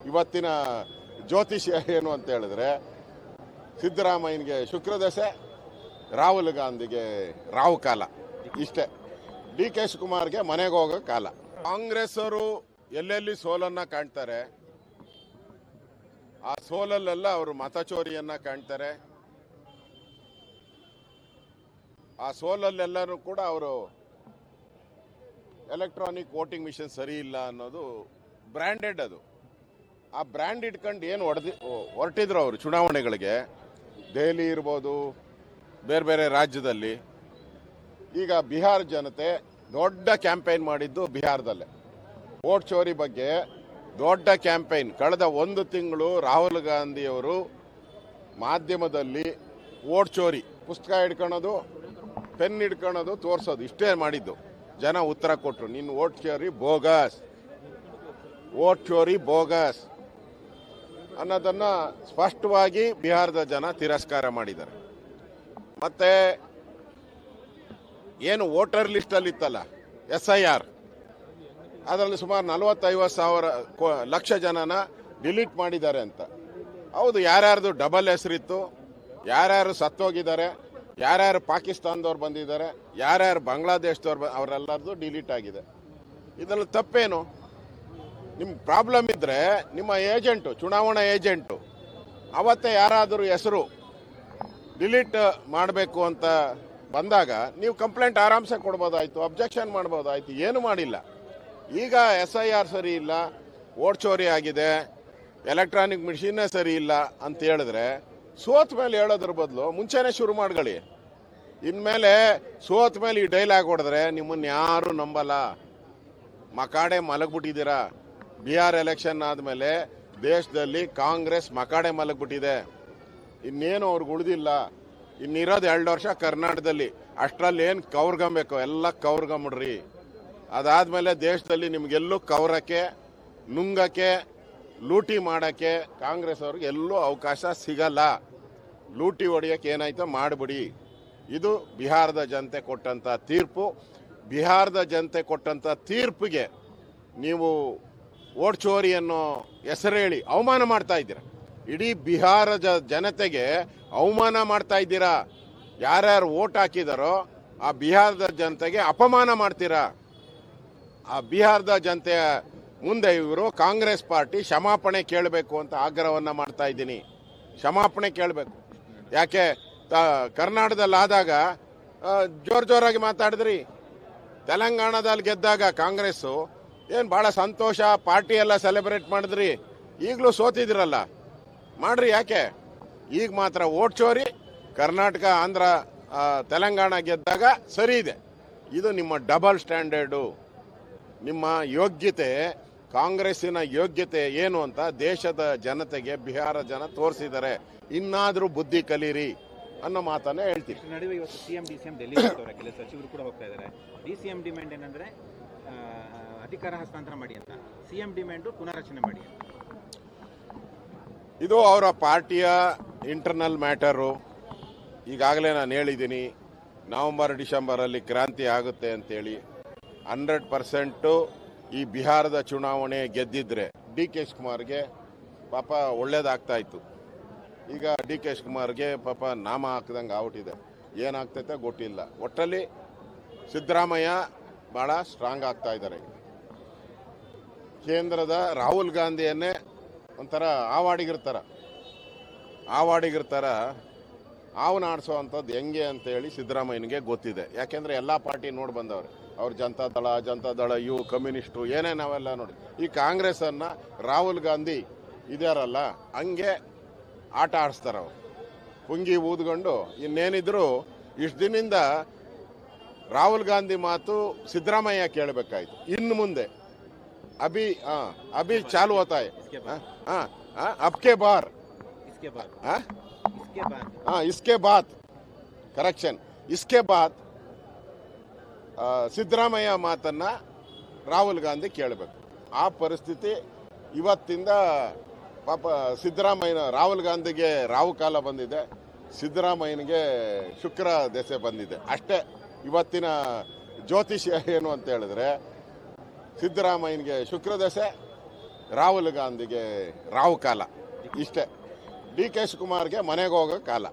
ಇವತ್ತಿನ ಜ್ಯೋತಿಷ್ಯ ಏನು ಅಂತ ಹೇಳಿದ್ರೆ ಸಿದ್ದರಾಮಯ್ಯನಿಗೆ ಶುಕ್ರದಶೆ, ರಾಹುಲ್ ಗಾಂಧಿಗೆ ರಾವು ಕಾಲ. ಇಷ್ಟೇ. ಡಿ ಕೆ ಶಿವಕುಮಾರ್ಗೆ ಮನೆಗೆ ಹೋಗೋ ಕಾಲ. ಕಾಂಗ್ರೆಸ್ ಅವರು ಎಲ್ಲೆಲ್ಲಿ ಸೋಲನ್ನ ಕಾಣ್ತಾರೆ, ಆ ಸೋಲಲ್ಲೆಲ್ಲ ಅವರು ಮತಚೋರಿಯನ್ನ ಕಾಣ್ತಾರೆ. ಆ ಸೋಲಲ್ಲೆಲ್ಲರೂ ಕೂಡ ಅವರು ಎಲೆಕ್ಟ್ರಾನಿಕ್ ವೋಟಿಂಗ್ ಮಿಷನ್ ಸರಿ ಇಲ್ಲ ಅನ್ನೋದು ಬ್ರ್ಯಾಂಡೆಡ್. ಅದು ಆ ಬ್ರ್ಯಾಂಡ್ ಇಟ್ಕೊಂಡು ಏನು ಹೊರಟಿದ್ರು ಅವರು ಚುನಾವಣೆಗಳಿಗೆ, ದೆಹಲಿ ಇರ್ಬೋದು, ಬೇರೆ ಬೇರೆ ರಾಜ್ಯದಲ್ಲಿ. ಈಗ ಬಿಹಾರ ಜನತೆ ದೊಡ್ಡ ಕ್ಯಾಂಪೇನ್ ಮಾಡಿದ್ದು ಬಿಹಾರದಲ್ಲೇ ವೋಟ್ ಚೋರಿ ಬಗ್ಗೆ. ದೊಡ್ಡ ಕ್ಯಾಂಪೇನ್ ಕಳೆದ 1 ತಿಂಗಳು ರಾಹುಲ್ ಗಾಂಧಿಯವರು ಮಾಧ್ಯಮದಲ್ಲಿ ವೋಟ್ ಚೋರಿ, ಪುಸ್ತಕ ಹಿಡ್ಕೊಳ್ಳೋದು, ಪೆನ್ ಹಿಡ್ಕೊಳ್ಳೋದು, ತೋರಿಸೋದು, ಇಷ್ಟೇ ಮಾಡಿದ್ದು. ಜನ ಉತ್ತರ ಕೊಟ್ಟರು, ನಿನ್ನ ವೋಟ್ ಚೋರಿ ಬೋಗಸ್, ವೋಟ್ ಚೋರಿ ಬೋಗಸ್ ಅನ್ನೋದನ್ನ ಸ್ಪಷ್ಟವಾಗಿ ಬಿಹಾರದ ಜನ ತಿರಸ್ಕಾರ ಮಾಡಿದ್ದಾರೆ. ಮತ್ತೆ ಏನು ವೋಟರ್ ಲಿಸ್ಟ್ ಅಲ್ಲಿ ಇತ್ತಲ್ಲ SIR, ಅದರಲ್ಲಿ ಸುಮಾರು 40-50 ಲಕ್ಷ ಜನನ ಡಿಲೀಟ್ ಮಾಡಿದ್ದಾರೆ ಅಂತ. ಹೌದು, ಯಾರ್ಯಾರ್ದು ಡಬಲ್ ಹೆಸರಿತ್ತು, ಯಾರ್ಯಾರು ಸತ್ತೋಗಿದ್ದಾರೆ, ಯಾರ್ಯಾರು ಪಾಕಿಸ್ತಾನದವ್ರು ಬಂದಿದ್ದಾರೆ, ಯಾರ್ಯಾರು ಬಾಂಗ್ಲಾದೇಶದವ್ರು, ಅವರೆಲ್ಲರದು ಡಿಲೀಟ್ ಆಗಿದೆ. ಇದರಲ್ಲಿ ತಪ್ಪೇನು? ನಿಮ್ಮ ಪ್ರಾಬ್ಲಮ್ ಇದ್ರೆ ನಿಮ್ಮ ಏಜೆಂಟು, ಚುನಾವಣಾ ಏಜೆಂಟು ಅವತ್ತೇ ಯಾರಾದರೂ ಹೆಸರು ಡಿಲೀಟ್ ಮಾಡಬೇಕು ಅಂತ ಬಂದಾಗ ನೀವು ಕಂಪ್ಲೇಂಟ್ ಆರಾಮ್ಸೆ ಕೊಡ್ಬೋದಾಯ್ತು, ಅಬ್ಜೆಕ್ಷನ್ ಮಾಡ್ಬೋದಾಯ್ತು. ಏನು ಮಾಡಿಲ್ಲ. ಈಗ SIR ಸರಿ ಇಲ್ಲ, ವೋಟ್ ಚೋರಿ ಆಗಿದೆ, ಎಲೆಕ್ಟ್ರಾನಿಕ್ ಮಿಷಿನ್ನೇ ಸರಿ ಇಲ್ಲ ಅಂತ ಹೇಳಿದ್ರೆ ಸೋತ್ ಮೇಲೆ ಹೇಳೋದ್ರ ಬದಲು ಮುಂಚೆನೇ ಶುರು ಮಾಡ್ಕೊಳ್ಳಿ. ಇನ್ಮೇಲೆ ಸೋತ್ ಮೇಲೆ ಈ ಡೈಲಾಗ್ ಹೊಡೆದ್ರೆ ನಿಮ್ಮನ್ನ ಯಾರು ನಂಬಲ್ಲ. ಮಕಾಡೆ ಮಲಗ್ಬಿಟ್ಟಿದ್ದೀರಾ. ಬಿಹಾರ್ ಎಲೆಕ್ಷನ್ ಆದಮೇಲೆ ದೇಶದಲ್ಲಿ ಕಾಂಗ್ರೆಸ್ ಮಕಾಡೆ ಮಲಗ್ಬಿಟ್ಟಿದೆ. ಇನ್ನೇನು ಅವ್ರಿಗೆ ಉಳಿದಿಲ್ಲ. ಇನ್ನಿರೋದು 2 ವರ್ಷ ಕರ್ನಾಟಕದಲ್ಲಿ. ಅಷ್ಟರಲ್ಲಿ ಏನು ಕೌರ್ಗಂಬೇಕು ಎಲ್ಲ ಕೌರ್ಗಂಬಿಡ್ರಿ. ಅದಾದಮೇಲೆ ದೇಶದಲ್ಲಿ ನಿಮಗೆಲ್ಲೂ ಕೌರಕ್ಕೆ, ನುಂಗಕ್ಕೆ, ಲೂಟಿ ಮಾಡೋಕ್ಕೆ ಕಾಂಗ್ರೆಸ್ ಅವ್ರಿಗೆ ಎಲ್ಲೂ ಅವಕಾಶ ಸಿಗಲ್ಲ. ಲೂಟಿ ಹೊಡೆಯೋಕ್ಕೆ ಏನಾಯ್ತೋ ಮಾಡಿಬಿಡಿ. ಇದು ಬಿಹಾರದ ಜನತೆ ಕೊಟ್ಟಂಥ ತೀರ್ಪು. ಬಿಹಾರದ ಜನತೆ ಕೊಟ್ಟಂಥ ತೀರ್ಪಿಗೆ ನೀವು ವೋಟ್ ಚೋರಿ ಅನ್ನೋ ಹೆಸರು ಹೇಳಿ ಅವಮಾನ ಮಾಡ್ತಾ ಇದ್ದೀರಾ. ಇಡೀ ಬಿಹಾರ ಜನತೆಗೆ ಅವಮಾನ ಮಾಡ್ತಾ ಇದ್ದೀರಾ. ಯಾರ್ಯಾರು ವೋಟ್ ಹಾಕಿದಾರೋ ಆ ಬಿಹಾರದ ಜನತೆಗೆ ಅಪಮಾನ ಮಾಡ್ತೀರಾ. ಆ ಬಿಹಾರದ ಜನತೆಯ ಮುಂದೆ ಇವರು ಕಾಂಗ್ರೆಸ್ ಪಾರ್ಟಿ ಕ್ಷಮಾಪಣೆ ಕೇಳಬೇಕು ಅಂತ ಆಗ್ರಹವನ್ನ ಮಾಡ್ತಾ ಇದ್ದೀನಿ. ಕ್ಷಮಾಪಣೆ ಕೇಳಬೇಕು. ಯಾಕೆ ಕರ್ನಾಟಕದಲ್ಲಿ ಆದಾಗ ಜೋರಾಗಿ ಮಾತಾಡಿದ್ರಿ, ತೆಲಂಗಾಣದಲ್ಲಿ ಗೆದ್ದಾಗ ಕಾಂಗ್ರೆಸ್ಸು ಏನು ಭಾಳ ಸಂತೋಷ, ಪಾರ್ಟಿ ಎಲ್ಲ ಸೆಲೆಬ್ರೇಟ್ ಮಾಡಿದ್ರಿ. ಈಗಲೂ ಸೋತಿದ್ರಲ್ಲ, ಮಾಡ್ರಿ. ಯಾಕೆ ಈಗ ಮಾತ್ರ ವೋಟ್ ಚೋರಿ? ಕರ್ನಾಟಕ, ಆಂಧ್ರ, ತೆಲಂಗಾಣ ಗೆದ್ದಾಗ ಸರಿ ಇದೆ. ಇದು ನಿಮ್ಮ ಡಬಲ್ ಸ್ಟ್ಯಾಂಡರ್ಡು. ನಿಮ್ಮ ಯೋಗ್ಯತೆ, ಕಾಂಗ್ರೆಸ್ಸಿನ ಯೋಗ್ಯತೆ ಏನು ಅಂತ ದೇಶದ ಜನತೆಗೆ ಬಿಹಾರ ಜನ ತೋರಿಸಿದ್ದಾರೆ. ಇನ್ನಾದರೂ ಬುದ್ಧಿ ಕಲೀರಿ ಅನ್ನೋ ಮಾತನ್ನ ಹೇಳ್ತೀವಿ. ನಡುವೆ ಇವತ್ತು CM DCM ಡೆಲ್ಲಿ ಹೋಗ್ತವ್ರೆ, ಕೆಲ ಸಚಿವರು ಕೂಡ ಹೋಗ್ತಾ ಇದ್ದಾರೆ. DCM ಡಿಮ್ಯಾಂಡ್ ಏನಂದ್ರೆ ಅಧಿಕಾರ ಹಸ್ತಾಂತರ ಮಾಡಿ ಅಂತ, CM ಡಿಮ್ಯಾಂಡು ಪುನರ್ರಚನೆ ಮಾಡಿ ಅಂತ. ಇದು ಅವರ ಪಾರ್ಟಿಯ ಇಂಟರ್ನಲ್ ಮ್ಯಾಟರು. ಈಗಾಗಲೇ ನಾನು ಹೇಳಿದ್ದೀನಿ, ನವೆಂಬರ್ ಡಿಸೆಂಬರಲ್ಲಿ ಕ್ರಾಂತಿ ಆಗುತ್ತೆ ಅಂತೇಳಿ. 100% ಈ ಬಿಹಾರದ ಚುನಾವಣೆ ಗೆದ್ದಿದ್ರೆ ಡಿ ಕೆ ಶಿವಕುಮಾರ್ಗೆ ಪಾಪ ಒಳ್ಳೇದಾಗ್ತಾ ಇತ್ತು. ಈಗ ಡಿ ಕೆ ಶಿವಕುಮಾರ್ಗೆ ಪಾಪ ನಾಮ ಹಾಕಿದಂಗೆ ಆಗ್ಬಿಟ್ಟಿದೆ. ಏನಾಗ್ತೈತೆ ಗೊತ್ತಿಲ್ಲ. ಒಟ್ಟಲ್ಲಿ ಸಿದ್ದರಾಮಯ್ಯ ಭಾಳ ಸ್ಟ್ರಾಂಗ್ ಆಗ್ತಾ ಇದ್ದಾರೆ. ಕೇಂದ್ರದ ರಾಹುಲ್ ಗಾಂಧಿಯನ್ನೇ ಒಂಥರ ಆವಾಡಿಗಿರ್ತಾರ ಅವನ ಆಡಿಸೋ ಅಂಥದ್ದು ಹೆಂಗೆ ಅಂತೇಳಿ ಸಿದ್ದರಾಮಯ್ಯನಿಗೆ ಗೊತ್ತಿದೆ. ಯಾಕೆಂದರೆ ಎಲ್ಲ ಪಾರ್ಟಿ ನೋಡಿ ಬಂದವ್ರೆ. ಅವ್ರು ಜನತಾದಳ, ಇವು ಕಮ್ಯುನಿಸ್ಟು, ಏನೇ ನಾವೆಲ್ಲ ನೋಡಿ. ಈ ಕಾಂಗ್ರೆಸ್ಸನ್ನು ರಾಹುಲ್ ಗಾಂಧಿ ಇದಾರಲ್ಲ ಹಂಗೆ ಆಟ ಆಡಿಸ್ತಾರೆ ಅವರು. ಪುಂಗಿ ಊದ್ಕೊಂಡು ಇನ್ನೇನಿದ್ರು ಇಷ್ಟು ದಿನದಿಂದ ರಾಹುಲ್ ಗಾಂಧಿ ಮಾತು ಸಿದ್ದರಾಮಯ್ಯ ಕೇಳಬೇಕಾಯ್ತು. ಇನ್ನು ಮುಂದೆ ಅಭಿ ಚಾಲು ಹೋತಾ ಹೈ. ಅಬ್ಕೆ ಬಾರ್ इसके बाद करेक्शन, इसके बाद ಸಿದ್ದರಾಮಯ್ಯ ಮಾತನ್ನ ರಾಹುಲ್ ಗಾಂಧಿ ಕೇಳಬೇಕು. ಆ ಪರಿಸ್ಥಿತಿ ಇವತ್ತಿಂದ ಪಾಪ ರಾಹುಲ್ ಗಾಂಧಿಗೆ ರಾವು ಕಾಲ ಬಂದಿದೆ, ಸಿದ್ದರಾಮಯ್ಯನಿಗೆ ಶುಕ್ರ ದೆಸೆ ಬಂದಿದೆ. ಅಷ್ಟೇ ಇವತ್ತಿನ ಜ್ಯೋತಿಷ್ಯ ಏನು ಅಂತ ಹೇಳಿದ್ರೆ ಸಿದ್ದರಾಮಯ್ಯನಿಗೆ ಶುಕ್ರ ದೆಸೆ, ರಾಹುಲ್ ಗಾಂಧಿಗೆ ರಾವು ಕಾಲ ಇಷ್ಟೇ. ಡಿ ಕೆ ಶಿವಕುಮಾರ್ಗೆ ಮನೆಗೆ ಹೋಗೋ ಕಾಲ.